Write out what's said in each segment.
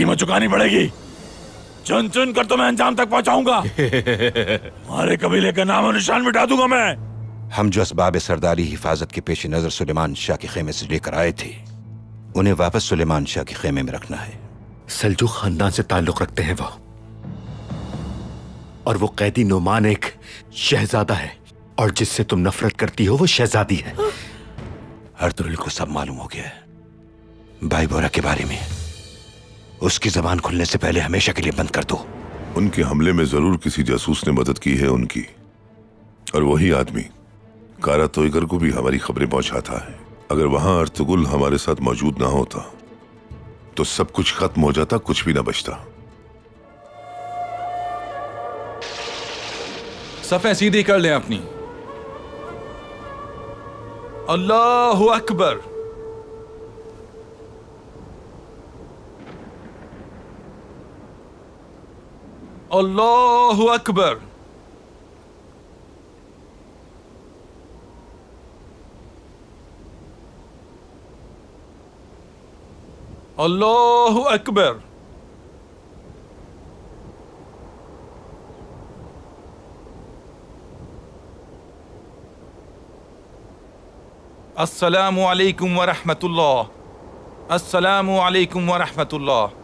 कीमत चुकानी पड़ेगी। चुन चुन कर तो मैं अंजाम तक पहुंचाऊंगा। हमारे कबीले का नाम और निशान मिटा दूंगा मैं। हम जो असबाब सरदारी हिफाजत के पेश नजर सुलेमान शाह के खेमे से लेकर आए थे, उन्हें वापस सुलेमान शाह के खेमे में रखना है। सल्जूक खानदान से ताल्लुक रखते हैं वो, और वो कैदी नुमान एक शहजादा है, और जिससे तुम नफरत करती हो वो शहजादी है। अर्तुगरुल को सब मालूम हो गया है भाई बोरा के बारे में। उसकी जबान खुलने से पहले हमेशा के लिए बंद कर दो। उनके हमले में जरूर किसी जासूस ने मदद की है उनकी, और वही आदमी कारा तोयगर को भी हमारी खबरें पहुंचाता है। अगर वहां अर्तुगरुल हमारे साथ मौजूद ना होता तो सब कुछ खत्म हो जाता, कुछ भी ना बचता। सफ़ें सीधी कर लें अपनी। अल्लाहु अकबर। अल्लाहु अकबर। अल्लाहु अकबर। अस्सलामु अलैकुम व रहमतुल्लाह। अस्सलामु अलैकुम व रहमतुल्लाह।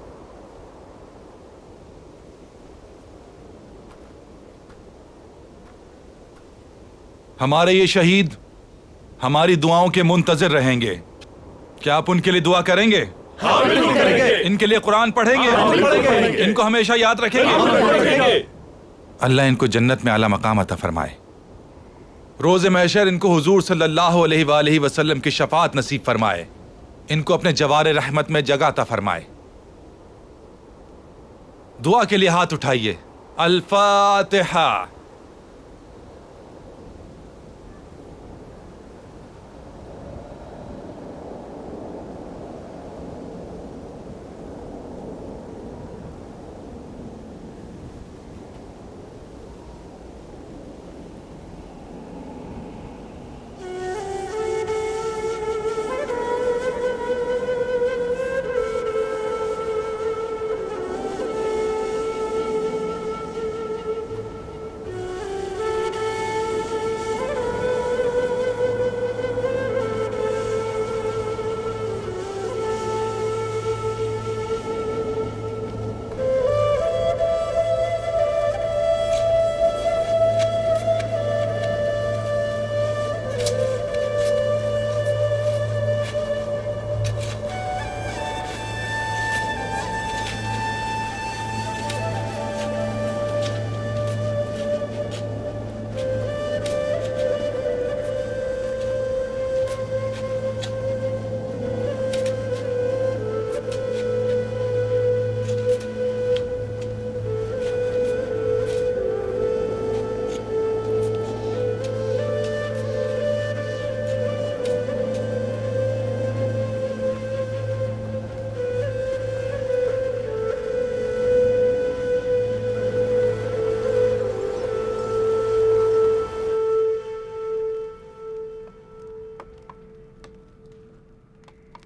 हमारे ये शहीद हमारी दुआओं के मुंतज़िर रहेंगे। क्या आप उनके लिए दुआ करेंगे? हाँ, बिल्कुल करेंगे। इनके लिए कुरान पढ़ेंगे? हाँ, बिल्कुल पढ़ेंगे। इनको हमेशा याद रखेंगे? हाँ, बिल्कुल रखेंगे। अल्लाह इनको जन्नत में आला मकाम अता फरमाए। रोज़े महशर इनको हुजूर सल्लल्लाहु अलैहि वसल्लम की शफाअत नसीब फरमाए। इनको अपने जवारे रहमत में जगह अता फरमाए। दुआ के लिए हाथ उठाइए। अल फातिहा।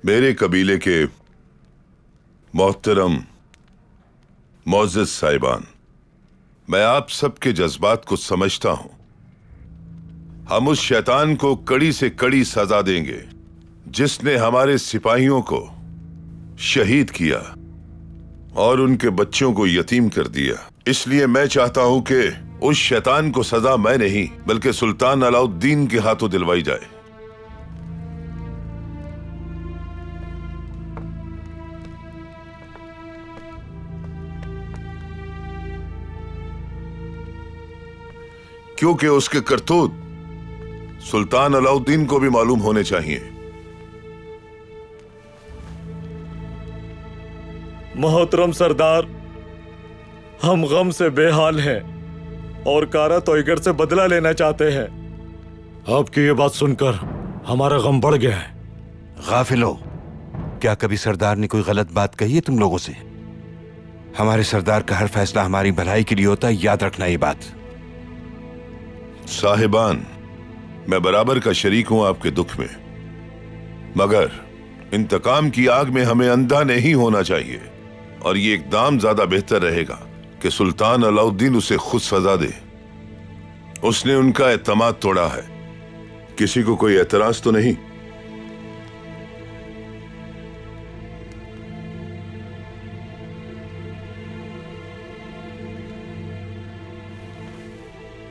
मेरे कबीले के मोहतरम मोअज़्ज़ज़ साहिबान, मैं आप सबके जज्बात को समझता हूं। हम उस शैतान को कड़ी से कड़ी सजा देंगे जिसने हमारे सिपाहियों को शहीद किया और उनके बच्चों को यतीम कर दिया। इसलिए मैं चाहता हूं कि उस शैतान को सजा मैं नहीं बल्कि सुल्तान अलाउद्दीन के हाथों दिलवाई जाए। क्योंकि उसके करतूत सुल्तान अलाउद्दीन को भी मालूम होने चाहिए। मोहतरम सरदार, हम गम से बेहाल हैं और कारा तोयगर से बदला लेना चाहते हैं। आपकी ये बात सुनकर हमारा गम बढ़ गया है। गाफिलो, क्या कभी सरदार ने कोई गलत बात कही है तुम लोगों से? हमारे सरदार का हर फैसला हमारी भलाई के लिए होता है, याद रखना ये बात। साहिबान, मैं बराबर का शरीक हूं आपके दुख में, मगर इंतकाम की आग में हमें अंधा नहीं होना चाहिए और ये एकदम ज्यादा बेहतर रहेगा कि सुल्तान अलाउद्दीन उसे खुद सजा दे। उसने उनका एतमाद तोड़ा है। किसी को कोई एतराज तो नहीं?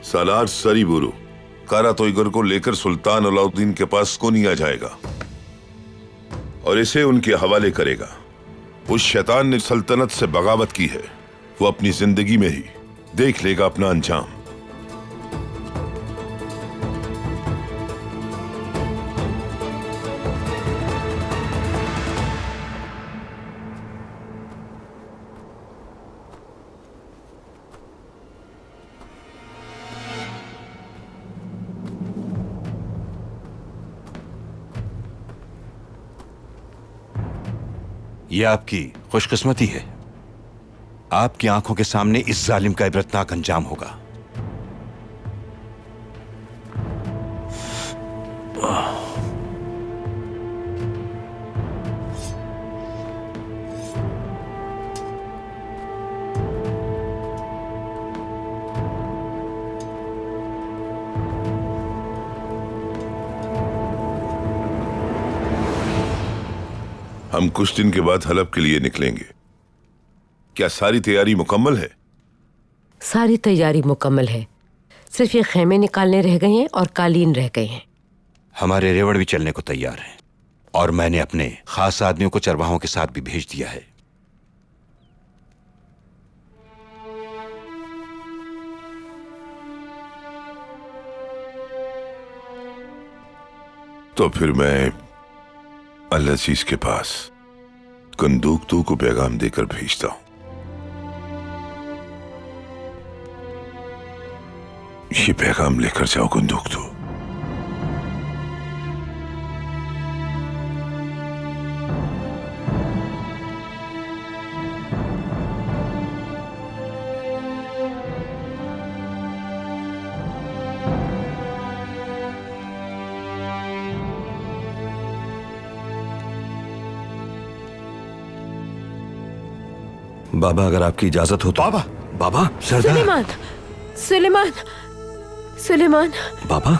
सालार सरी बुरु कारा तोयगर को लेकर सुल्तान अलाउद्दीन के पास कौन आ जाएगा और इसे उनके हवाले करेगा। उस शैतान ने सल्तनत से बगावत की है, वो अपनी जिंदगी में ही देख लेगा अपना अंजाम। यह आपकी खुशकिस्मती है। आपकी आंखों के सामने इस जालिम का इबरतनाक अंजाम होगा। हम कुछ दिन के बाद हलब के लिए निकलेंगे। क्या सारी तैयारी मुकम्मल है? सारी तैयारी मुकम्मल है, सिर्फ ये खेमे निकालने रह गए हैं और कालीन रह गए हैं। हमारे रेवड़ भी चलने को तैयार हैं और मैंने अपने खास आदमियों को चरवाहों के साथ भी भेज दिया है। तो फिर मैं अल अजीज के पास कंदूकतू को पैगाम देकर भेजता हूं। ये पैगाम लेकर जाओ कंदूकतू। बाबा, अगर आपकी इजाजत हो तो। बाबा, बाबा, सरदार। सुलेमान, सुलेमान, सुलेमान। बाबा,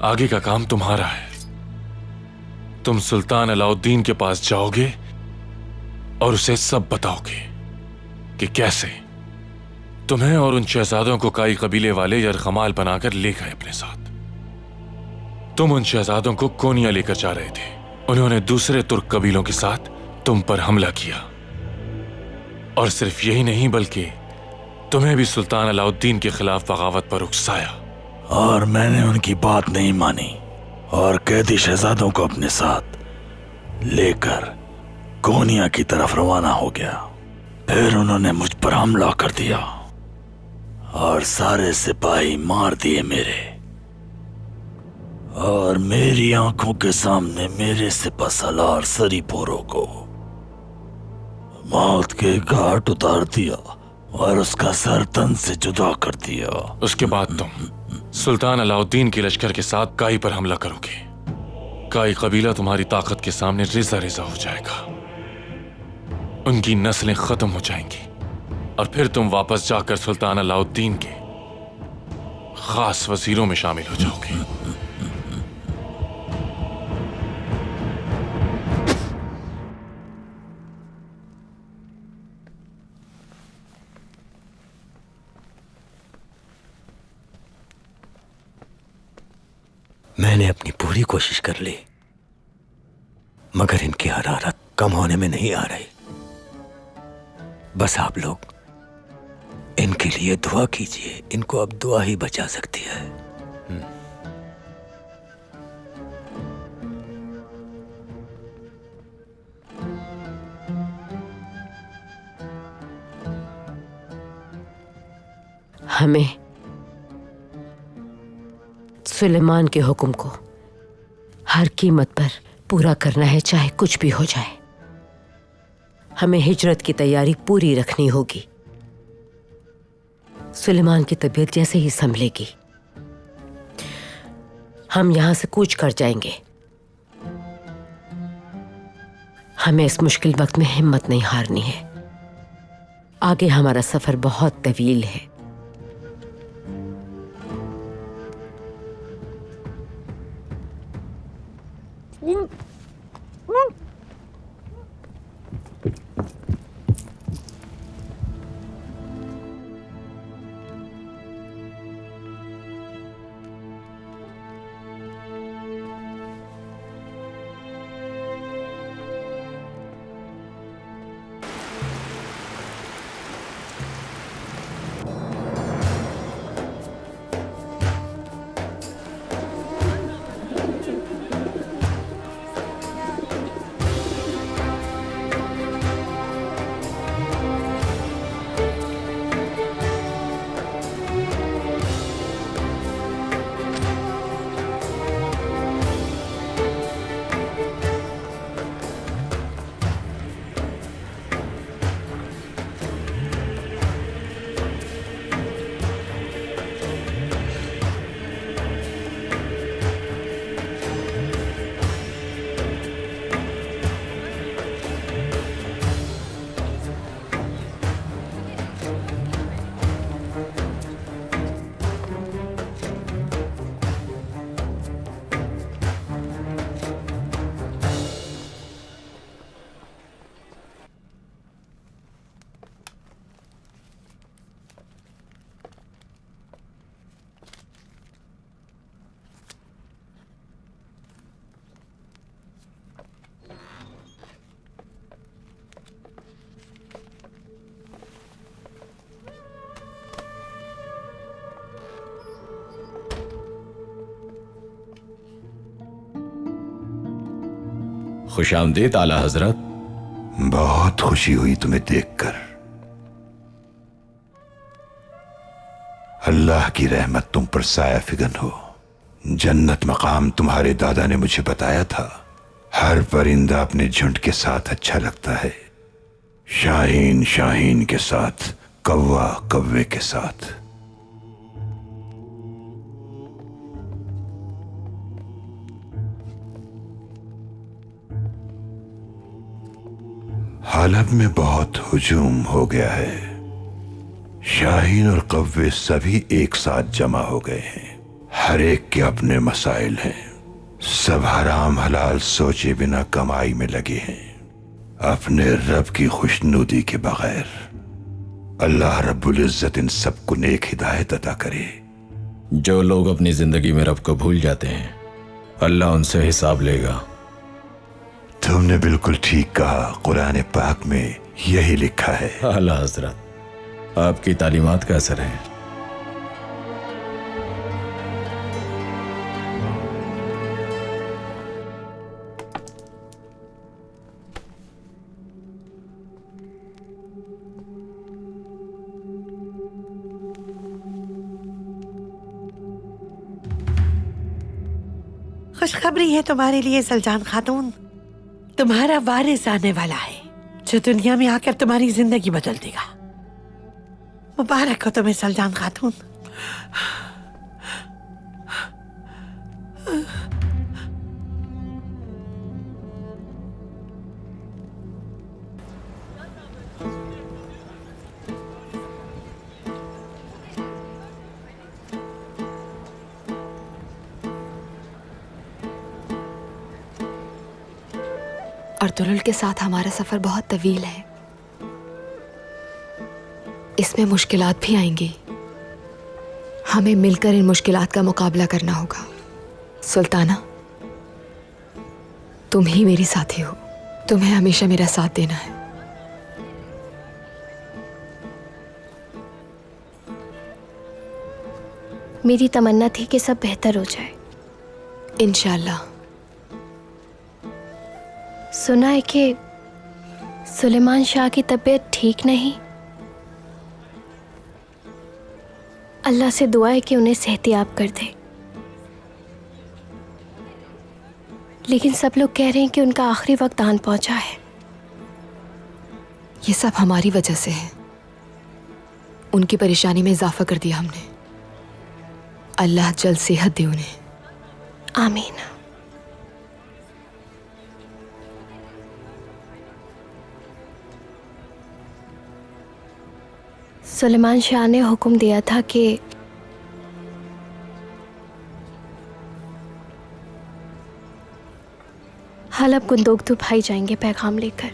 आगे का काम तुम्हारा है। तुम सुल्तान अलाउद्दीन के पास जाओगे और उसे सब बताओगे कि कैसे तुम्हें और उन शहजादों को काई कबीले वाले यरगमाल बनाकर ले गए अपने साथ। तुम उन शहजादों को कोनिया लेकर जा रहे थे। उन्होंने दूसरे तुर्क कबीलों के साथ तुम पर हमला किया, और सिर्फ यही नहीं बल्कि तुम्हें भी सुल्तान अलाउद्दीन के खिलाफ बगावत पर उकसाया। और मैंने उनकी बात नहीं मानी और कैदी शहजादों को अपने साथ लेकर कोनिया की तरफ रवाना हो गया। फिर उन्होंने मुझ पर हमला कर दिया और सारे सिपाही मार दिए मेरे, और मेरी आंखों के सामने मेरे सिपह सालार सरीपोरों को मौत के घाट उतार दिया और उसका सर तन से जुदा कर दिया। उसके बाद तुम सुल्तान अलाउद्दीन के लश्कर के साथ काई पर हमला करोगे। काई कबीला तुम्हारी ताकत के सामने रेजा रेजा हो जाएगा, उनकी नस्लें खत्म हो जाएंगी, और फिर तुम वापस जाकर सुल्तान अलाउद्दीन के खास वजीरों में शामिल हो जाओगे। मैंने अपनी पूरी कोशिश कर ली, मगर इनकी हरारत कम होने में नहीं आ रही। बस आप लोग इनके लिए दुआ कीजिए, इनको अब दुआ ही बचा सकती है। हमें सुलेमान के हुक्म को हर कीमत पर पूरा करना है, चाहे कुछ भी हो जाए। हमें हिजरत की तैयारी पूरी रखनी होगी। सुलेमान की तबीयत जैसे ही संभलेगी हम यहां से कूच कर जाएंगे। हमें इस मुश्किल वक्त में हिम्मत नहीं हारनी है। आगे हमारा सफर बहुत तवील है। खुशामदीद आला हजरत। बहुत खुशी हुई तुम्हें देखकर। अल्लाह की रहमत तुम पर साया फिगन हो। जन्नत मकाम तुम्हारे दादा ने मुझे बताया था। हर परिंदा अपने झुंड के साथ अच्छा लगता है। शाहीन शाहीन के साथ, कौवा कौवे के साथ। हलब में बहुत हुजूम हो गया है। शाहीन और कौवे सभी एक साथ जमा हो गए हैं। हर एक के अपने मसाइल हैं। सब हराम हलाल सोचे बिना कमाई में लगे हैं, अपने रब की खुशनुदी के बगैर। अल्लाह रब्बुल इज्जत इन सबको नेक हिदायत अता करे। जो लोग अपनी जिंदगी में रब को भूल जाते हैं, अल्लाह उनसे हिसाब लेगा। तुमने बिल्कुल ठीक कहा। कुरान पाक में यही लिखा है। आला हजरत, आपकी तालीमात का असर है। खुशखबरी है तुम्हारे लिए सल्जान खातून। तुम्हारा वारिस आने वाला है जो दुनिया में आकर तुम्हारी जिंदगी बदल देगा। मुबारक हो तुम्हें सल्जान खातून। और दुल्हन के साथ हमारा सफर बहुत तवील है। इसमें मुश्किलात भी आएंगी। हमें मिलकर इन मुश्किलात का मुकाबला करना होगा। सुल्ताना, तुम ही मेरी साथी हो। तुम्हें हमेशा मेरा साथ देना है। मेरी तमन्ना थी कि सब बेहतर हो जाए। इंशाल्लाह। सुना है कि सुलेमान शाह की तबीयत ठीक नहीं। अल्लाह से दुआ है कि उन्हें सेहतियाब कर दे। लेकिन सब लोग कह रहे हैं कि उनका आखिरी वक्त आन पहुंचा है। ये सब हमारी वजह से है। उनकी परेशानी में इजाफा कर दिया हमने। अल्लाह जल्द सेहत दे उन्हें। आमीन। सुलेमान शाह ने हुक्म दिया था कि हलब कुंदूकतू भाई जाएंगे पैगाम लेकर,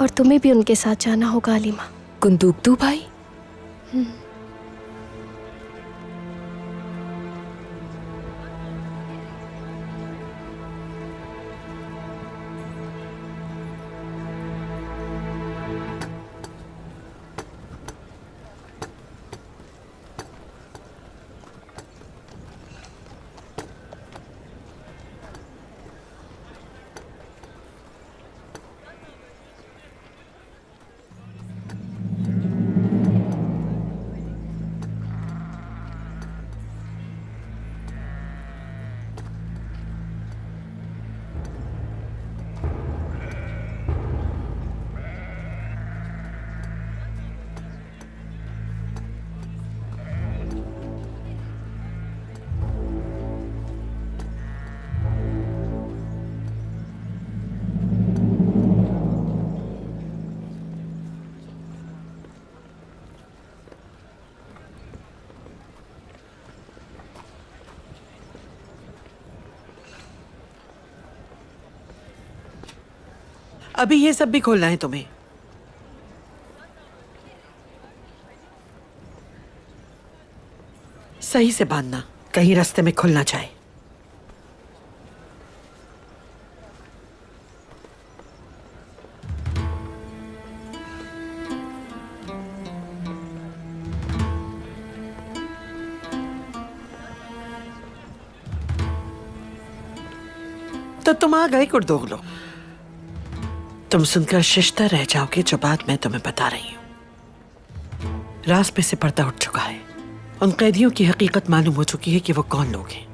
और तुम्हें भी उनके साथ जाना होगा अलीमा। कुंदूकतू भाई? अभी ये सब भी खोलना है तुम्हें? सही से बांधना, कहीं रास्ते में खुल ना जाए। तो तुम आ गए कुर्दोगलो। तुम सुनकर शिश्ता रह जाओगे जो बात मैं तुम्हें बता रही हूं। रास पे से पर्दा उठ चुका है। उन कैदियों की हकीकत मालूम हो चुकी है कि वो कौन लोग हैं।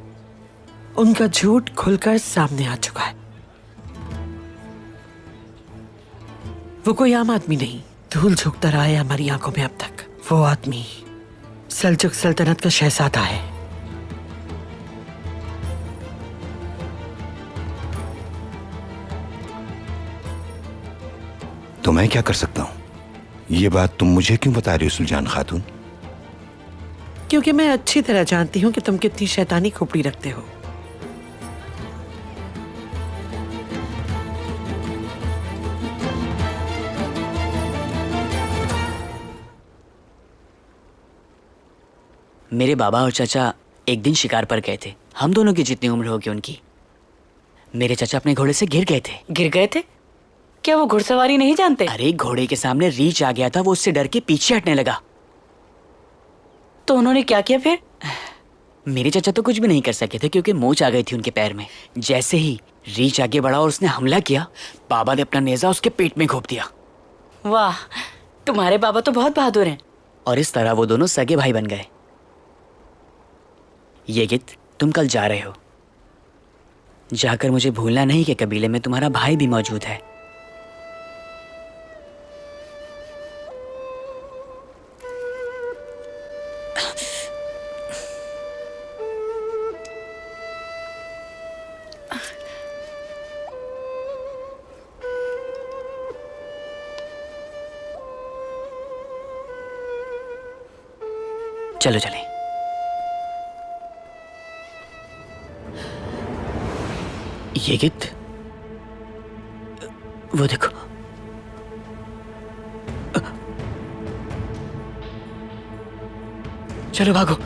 उनका झूठ खुलकर सामने आ चुका है। वो कोई आम आदमी नहीं, धूल झोंकता रहा है हमारी आंखों में अब तक। वो आदमी सल्जुक सल्तनत का शहजादा है। तो मैं क्या कर सकता हूं? ये बात तुम मुझे क्यों बता रही हो सुल्तान खातून? क्योंकि मैं अच्छी तरह जानती हूं कि तुम कितनी शैतानी खोपड़ी रखते हो। मेरे बाबा और चाचा एक दिन शिकार पर गए थे। हम दोनों की जितनी उम्र होगी उनकी। मेरे चाचा अपने घोड़े से गिर गए थे। गिर गए थे? क्या वो घुड़सवारी नहीं जानते? अरे घोड़े के सामने रीछ आ गया था, वो उससे डर के पीछे हटने लगा। तो उन्होंने क्या किया फिर? मेरे चाचा तो कुछ भी नहीं कर सके थे क्योंकि मोच आ गई थी उनके पैर में। जैसे ही रीछ आगे बढ़ा और उसने हमला किया, बाबा ने अपना नेजा उसके पेट में घोंप दिया। वाह, तुम्हारे बाबा तो बहुत बहादुर हैं। और इस तरह वो दोनों सगे भाई बन गए। ये गीत तुम कल जा रहे हो, जाकर मुझे भूलना नहीं कि कबीले में तुम्हारा भाई भी मौजूद है। चलो चले। ये गीत वो देखो। चलो भागो।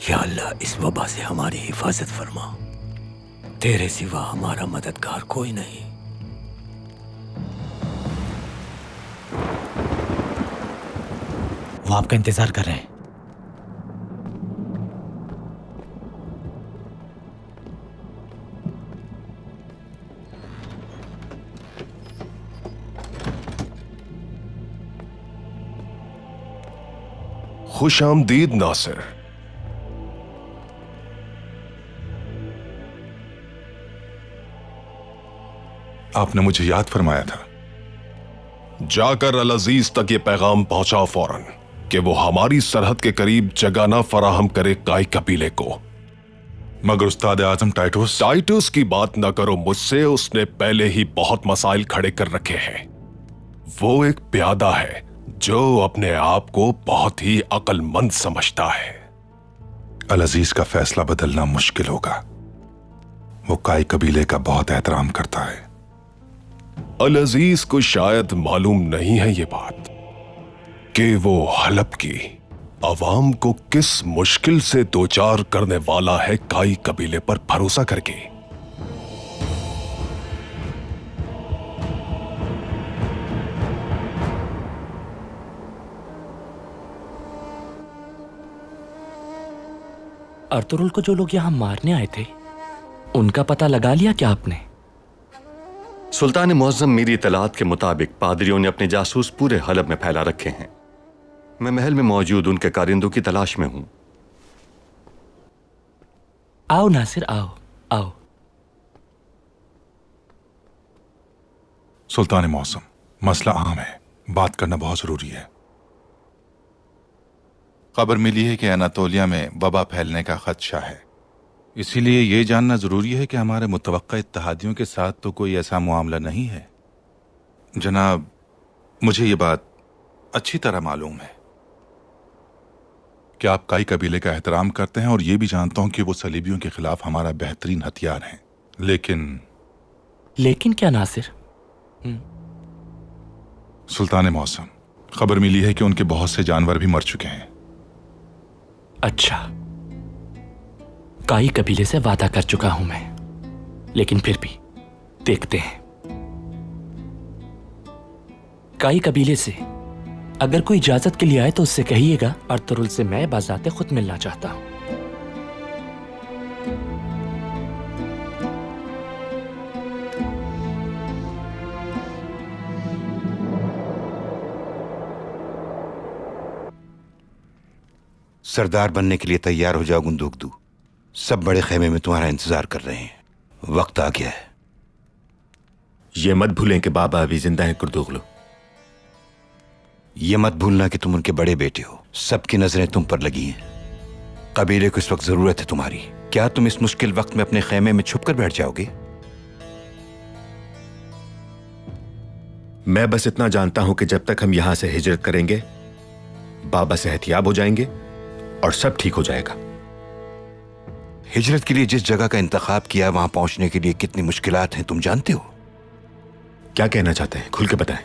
या अल्लाह, इस वबा से हमारी हिफाजत फरमा। तेरे सिवा हमारा मददगार कोई नहीं। वो आपका इंतजार कर रहे हैं। खुशामदीद नासिर। आपने मुझे याद फरमाया था। जाकर अल अजीज तक ये पैगाम पहुंचाओ फौरन कि वो हमारी सरहद के करीब जगह ना फराहम करे काई कबीले को। मगर उस्ताद आजम टाइटस की बात ना करो मुझसे, उसने पहले ही बहुत मसाइल खड़े कर रखे हैं। वो एक प्यादा है जो अपने आप को बहुत ही अक्लमंद समझता है। अल अजीज का फैसला बदलना मुश्किल होगा। वो काई कबीले का बहुत एहतराम करता है। अल अजीज को शायद मालूम नहीं है ये बात कि वो हलब की अवाम को किस मुश्किल से दो चार करने वाला है काई कबीले पर भरोसा करके। अर्तुरुल को जो लोग यहां मारने आए थे, उनका पता लगा लिया क्या आपने? सुल्तान मुअज्जम मेरी इतलात के मुताबिक पादरियों ने अपने जासूस पूरे हलब में फैला रखे हैं। मैं महल में मौजूद उनके कारिंदों की तलाश में हूं। आओ नासिर, आओ आओ। सुल्तान मौसम, मसला आम है, बात करना बहुत जरूरी है। खबर मिली है कि अनातोलिया में वबा फैलने का खदशा है। इसीलिए ये जानना जरूरी है कि हमारे मुतवक्का इत्तेहादियों के साथ तो कोई ऐसा मामला नहीं है। जनाब, मुझे ये बात अच्छी तरह मालूम है कि आप काई कबीले का एहतराम करते हैं और ये भी जानता हूं कि वो सलीबियों के खिलाफ हमारा बेहतरीन हथियार है। लेकिन क्या नासिर? सुल्तान मौसम, खबर मिली है कि उनके बहुत से जानवर भी मर चुके हैं। अच्छा, काई कबीले से वादा कर चुका हूं मैं, लेकिन फिर भी देखते हैं। काई कबीले से अगर कोई इजाजत के लिए आए तो उससे कहिएगा अर्तुरुल से मैं बाज़ाते खुद मिलना चाहता हूं। सरदार बनने के लिए तैयार हो जाओ गुंदुकदू। सब बड़े खेमे में तुम्हारा इंतजार कर रहे हैं। वक्त आ गया है। ये मत भूलें कि बाबा अभी जिंदा है कुर्दुगलू। ये मत भूलना कि तुम उनके बड़े बेटे हो। सबकी नजरें तुम पर लगी हैं। कबीले को इस वक्त जरूरत है तुम्हारी। क्या तुम इस मुश्किल वक्त में अपने खेमे में छुप कर बैठ जाओगे? मैं बस इतना जानता हूं कि जब तक हम यहां से हिजरत करेंगे बाबा सेहतियाब हो जाएंगे और सब ठीक हो जाएगा। हिजरत के लिए जिस जगह का इंतखाब किया वहां पहुंचने के लिए कितनी मुश्किलात हैं तुम जानते हो। क्या कहना चाहते हैं, खुल के बताएं।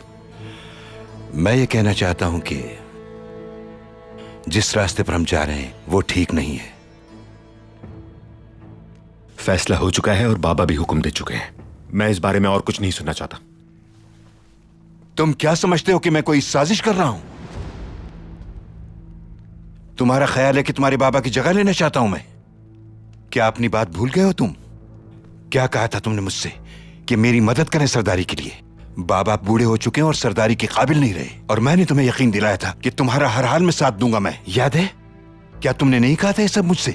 मैं ये कहना चाहता हूं कि जिस रास्ते पर हम जा रहे हैं वो ठीक नहीं है। फैसला हो चुका है और बाबा भी हुक्म दे चुके हैं। मैं इस बारे में और कुछ नहीं सुनना चाहता। तुम क्या समझते हो कि मैं कोई साजिश कर रहा हूं? तुम्हारा ख्याल है कि तुम्हारे बाबा की जगह लेना चाहता हूं मैं? क्या अपनी बात भूल गए हो तुम? क्या कहा था तुमने मुझसे कि मेरी मदद करें सरदारी के लिए? बाबा बूढ़े हो चुके हैं और सरदारी के काबिल नहीं रहे, और मैंने तुम्हें यकीन दिलाया था कि तुम्हारा हर हाल में साथ दूंगा मैं। याद है? क्या तुमने नहीं कहा था ये सब मुझसे?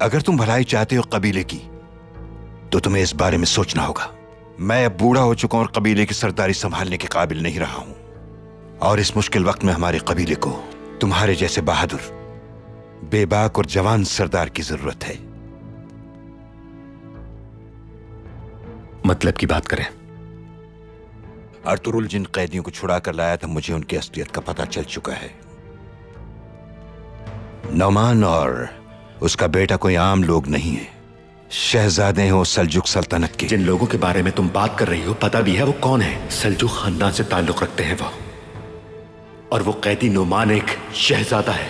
अगर तुम भलाई चाहते हो कबीले की तो तुम्हें इस बारे में सोचना होगा। मैं अब बूढ़ा हो चुका हूं और कबीले की सरदारी संभालने के काबिल नहीं रहा हूं, और इस मुश्किल वक्त में हमारे कबीले को तुम्हारे जैसे बहादुर, बेबाक और जवान सरदार की जरूरत है। मतलब की बात करें। अर्तुरुल जिन कैदियों को छुड़ा कर लाया था, मुझे उनकी असलियत का पता चल चुका है। नौमान और उसका बेटा कोई आम लोग नहीं है। शहजादे हैं वो सल्जुक सल्तनत के। जिन लोगों के बारे में तुम बात कर रही हो पता भी है वो कौन है। सल्जुक खानदान से ताल्लुक रखते हैं वो, और वो कैदी नोमान एक शहजादा है,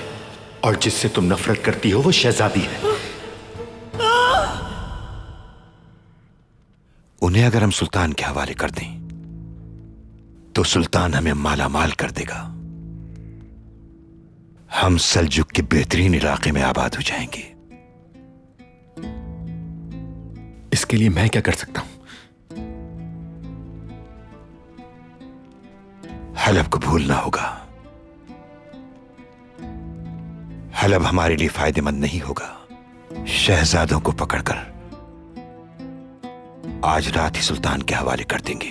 और जिससे तुम नफरत करती हो वो शहजादी है। उन्हें अगर हम सुल्तान के हवाले कर दें तो सुल्तान हमें माला माल कर देगा। हम सल्जुक के बेहतरीन इलाके में आबाद हो जाएंगे। इसके लिए मैं क्या कर सकता हूं? हलब को भूलना होगा। हलब हमारे लिए फायदेमंद नहीं होगा। शहजादों को पकड़कर आज रात ही सुल्तान के हवाले कर देंगे।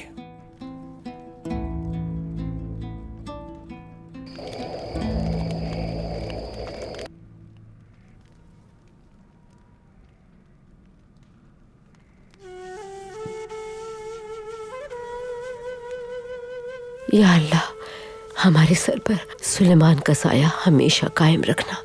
या अल्लाह, हमारे सर पर सुलेमान का साया हमेशा कायम रखना।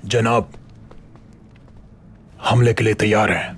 जनाब, हमले के लिए तैयार हैं।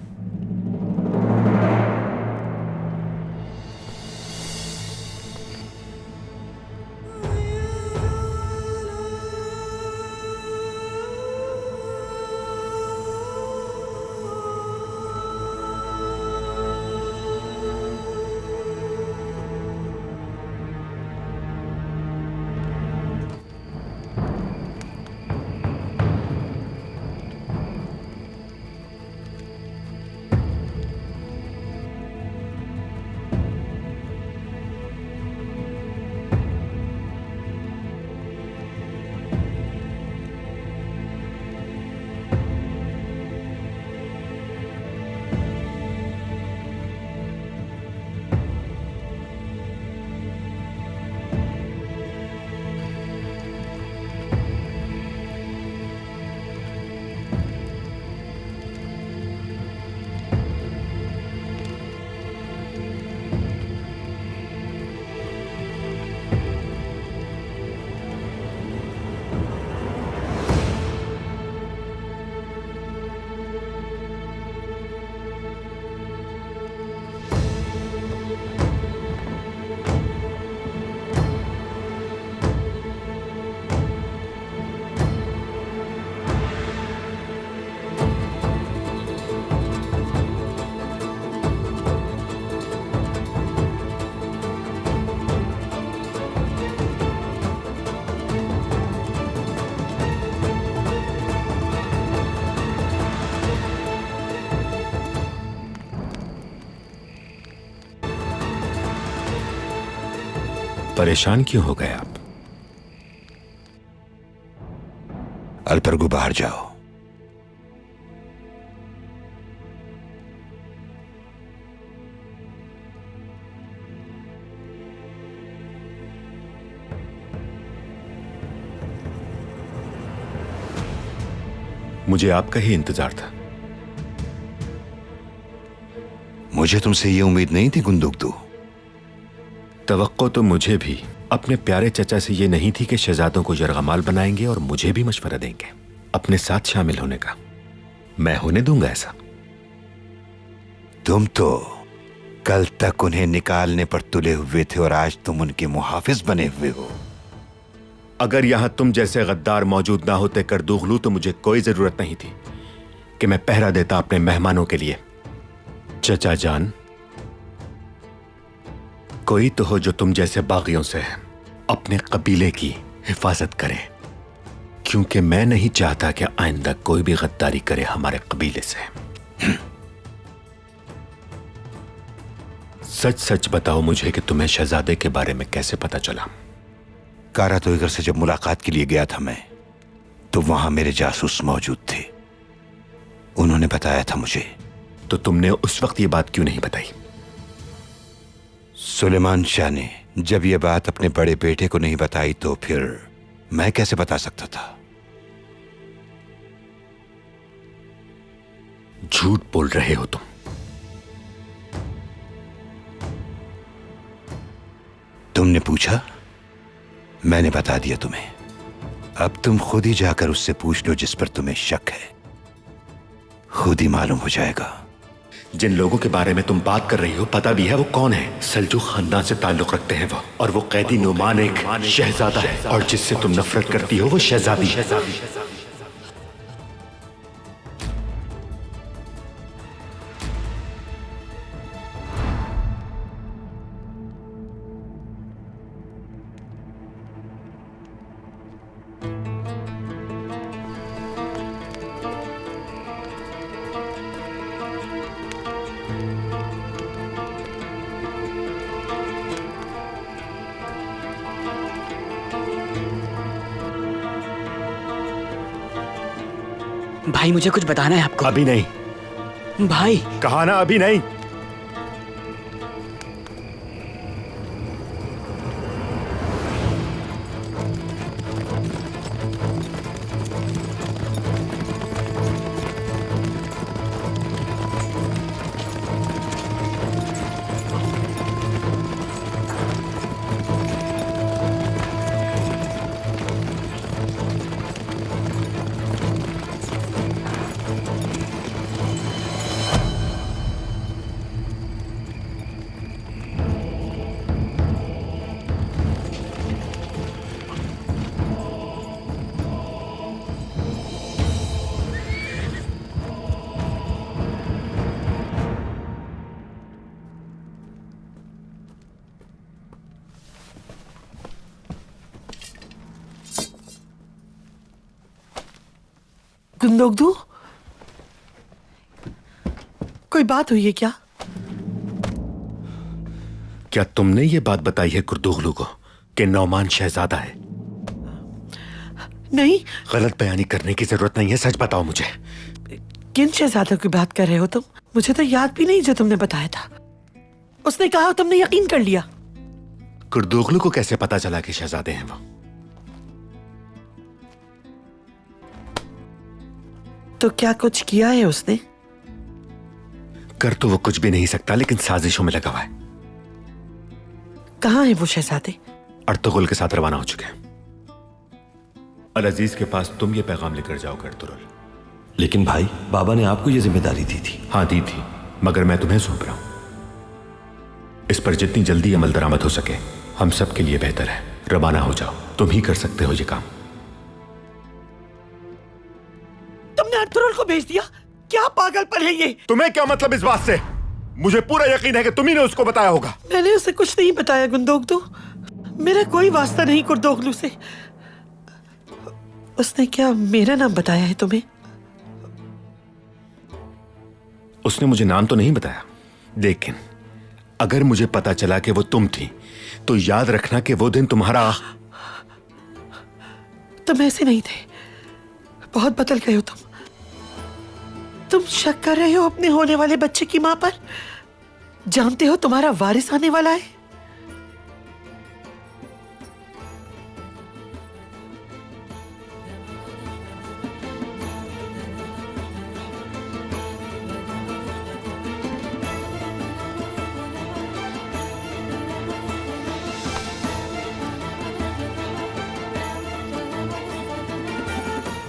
परेशान क्यों हो गए आप? अलपरगु बाहर जाओ। मुझे आपका ही इंतजार था। मुझे तुमसे ये उम्मीद नहीं थी गुंदुकतू। तवक्को तो मुझे भी अपने प्यारे चचा से ये नहीं थी कि शहजादों को यरगमाल बनाएंगे और मुझे भी मशवरा देंगे अपने साथ शामिल होने का। मैं होने दूंगा ऐसा? तुम तो कल तक उन्हें निकालने पर तुले हुए थे और आज तुम उनके मुहाफिज बने हुए हो। अगर यहां तुम जैसे गद्दार मौजूद ना होते करदूगलू तो मुझे कोई जरूरत नहीं थी कि मैं पहरा देता अपने मेहमानों के लिए। चचा जान, कोई तो हो जो तुम जैसे बागियों से अपने कबीले की हिफाजत करे, क्योंकि मैं नहीं चाहता कि आइंदा कोई भी गद्दारी करे हमारे कबीले से। सच सच बताओ मुझे कि तुम्हें शहजादे के बारे में कैसे पता चला? कारा तोयगर से जब मुलाकात के लिए गया था मैं, तो वहां मेरे जासूस मौजूद थे। उन्होंने बताया था मुझे। तो तुमने उस वक्त ये बात क्यों नहीं बताई? सुलेमान शाह ने जब यह बात अपने बड़े बेटे को नहीं बताई तो फिर मैं कैसे बता सकता था? झूठ बोल रहे हो तुम। तुमने पूछा, मैंने बता दिया तुम्हें। अब तुम खुद ही जाकर उससे पूछ लो जिस पर तुम्हें शक है, खुद ही मालूम हो जाएगा। जिन लोगों के बारे में तुम बात कर रही हो पता भी है वो कौन है? सल्जूक खानदान से ताल्लुक रखते हैं वो, और वो कैदी नुमान एक शहजादा है, और जिससे तुम नफरत करती हो वो शहजादी है। भाई मुझे कुछ बताना है आपको। अभी नहीं। भाई कहा ना अभी नहीं। गुंदोगदू, कोई बात हुई है क्या? क्या तुमने ये बात बताई है कुर्दुगलू को कि नौमान शहजादा है? नहीं। गलत बयानी करने की जरूरत नहीं है, सच बताओ मुझे। किन शहजादों की बात कर रहे हो तुम? मुझे तो याद भी नहीं जो तुमने बताया था। उसने कहा, तुमने यकीन कर लिया। कुर्दुगलू को कैसे पता चला कि शहजादे हैं वो? तो क्या कुछ किया है उसने? कर तो वो कुछ भी नहीं सकता, लेकिन साजिशों में लगा हुआ है। कहाँ है वो शहजादे? अर्तुगरुल के साथ रवाना हो चुके हैं। अल अजीज के पास तुम ये पैगाम लेकर जाओ अर्तुगरुल। लेकिन भाई, बाबा ने आपको ये जिम्मेदारी दी थी। हाँ दी थी, मगर मैं तुम्हें सौंप रहा हूं। इस पर जितनी जल्दी अमल दरामद हो सके हम सब के लिए बेहतर है। रवाना हो जाओ, तुम ही कर सकते हो ये काम। तुमने अर्तुगरुल को भेज दिया? क्या पागलपन है ये? तुम्हें क्या मतलब इस बात से? मुझे पूरा यकीन है कि तुम ही ने उसको बताया होगा। मैंने उसे कुछ नहीं बताया गुंदोगदू। मेरा कोई वास्ता नहीं कुर्दुगलू से। उसने क्या मेरा नाम बताया है तुम्हें? उसने मुझे नाम तो नहीं बताया, लेकिन अगर मुझे पता चला कि वो तुम थी तो याद रखना कि वो दिन तुम्हारा। तुम ऐसे नहीं थे, बहुत बदल गए हो तुम। तुम शक कर रहे हो अपने होने वाले बच्चे की मां पर? जानते हो तुम्हारा वारिस आने वाला है।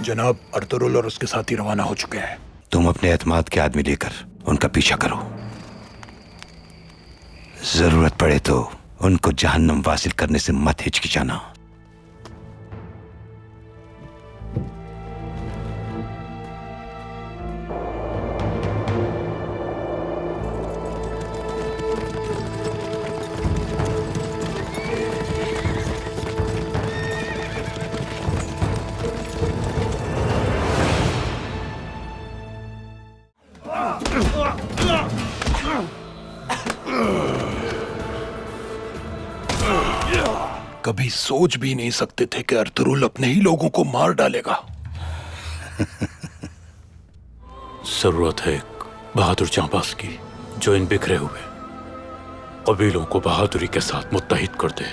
जनाब, अर्तुगरुल और उसके साथी रवाना हो चुके हैं। तुम अपने एतमाद के आदमी लेकर उनका पीछा करो। जरूरत पड़े तो उनको जहन्नम वासिल करने से मत हिचकिचाना। कभी सोच भी नहीं सकते थे कि अर्तुगरुल अपने ही लोगों को मार डालेगा। जरूरत है एक बहादुर जांबाज की जो इन बिखरे हुए कबीलों को बहादुरी के साथ मुत्तहिद कर दे।